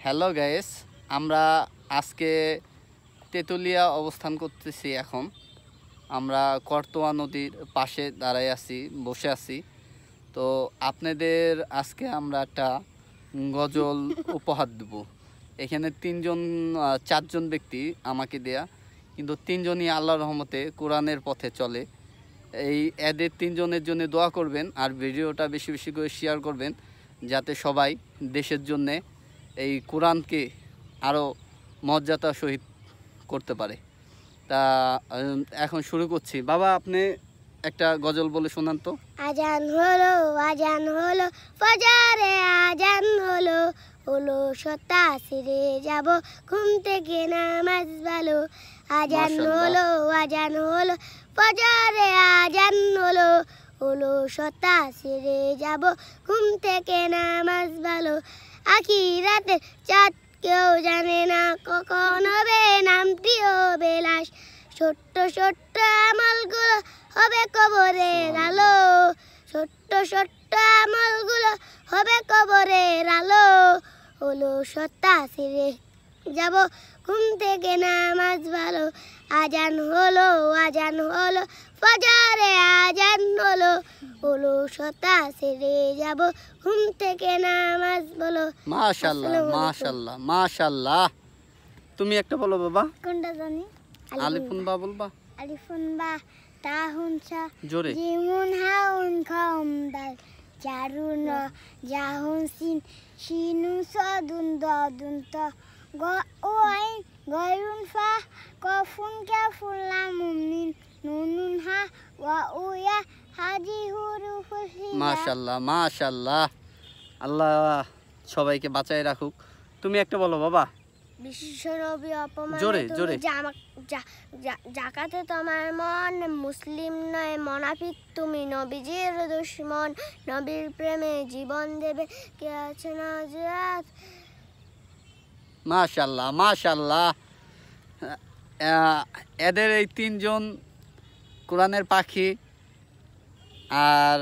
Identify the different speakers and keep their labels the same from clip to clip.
Speaker 1: Hello guys, আমরা আজকে তেতুলিয়া অবস্থান করতেছি। এখন আমরা করতোয়া নদীর পাশে দাঁড়াই আছি, বসে আছি। তো আপনাদের আজকে আমরা একটা গজল উপহার দেব। এখানে চারজন ব্যক্তি আমাকে দেয়া, কিন্তু তিনজনই আল্লাহর রহমতে কোরআনের পথে চলে। এদের তিনজনের জন্য দোয়া করবেন, আর ভিডিওটা বেশি বেশি করে শেয়ার করবেন, যাতে সবাই দেশের জন্যে এই কোরআনকে আরও মর্যাদা সহিত করতে পারে। তা এখন শুরু করছি। বাবা, আপনি একটা গজল বলে শোনান তো।
Speaker 2: আজান হলো ফজরে, আজান হলো হলো সত্তা সিরে যাব ঘুম থেকে নামাজ ভালো। আজান হলো ফজরে, আজান হলো হলো সত্তা সিরে যাব ঘুম থেকে নামাজ ভালো। আখিরাতের চাঁদ কেউ জানে না, কখন হবে নামটি হবে লাশ। ছোট্ট ছোট্ট আমলগুলো হবে কবরের আলো, ছোট্ট ছোট্ট আমলগুলো হবে কবরের আলো। হলো সত্তা সিরে যাব ঘুম থেকে নামাজ ভালো। আজান হলো ফজরে, আজান হলো হলো সত্তা সিরে যাব ঘুম থেকে নামাজ বলো।
Speaker 1: মাশাআল্লাহ, মাশাআল্লাহ, মাশাআল্লাহ। তুমি একটা বলো বাবা।
Speaker 2: কোনটা জানি?
Speaker 1: আলিফুন বা বলবা?
Speaker 2: আলিফুন বা তাহুন সা
Speaker 1: জোরে।
Speaker 2: জিমুন হাউন খাউম দাল জারুন জাহুন সিন শিনুন সাদুন দাদুন তা গ ও আইন গয়ুন ফা কফুন কাফুন লামুন মিন নুনুন হা ওয়া উয়া হাজি হুরুফুল হিজা।
Speaker 1: মাশাআল্লাহ, মাশাআল্লাহ। আল্লাহ সবাইকে বাঁচায় রাখুক। তুমি একটা বলো বাবা।
Speaker 2: বিশ্বনবী অপমান
Speaker 1: জোরে জোরে।
Speaker 2: জাকাতে তোমার মন, মুসলিম নয় মুনাফিক তুমি, নবীজির দুশমন, নবীর প্রেমে জীবন দেবে কে আছে নাজাত।
Speaker 1: মাশাআল্লাহ, মাশাআল্লাহ। এদের এই তিনজন কোরআনের পাখি, আর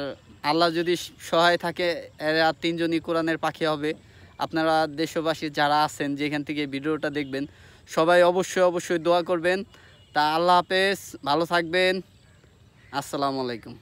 Speaker 1: আল্লাহ যদি সহায় থাকে এরা তিনজনই কোরআনের পাখি হবে। আপনারা দেশবাসী যারা আছেন, যেখান থেকে ভিডিওটা দেখবেন, সবাই অবশ্যই দোয়া করবেন। তা আল্লাহ হাফেজ, ভালো থাকবেন। আসসালামু আলাইকুম।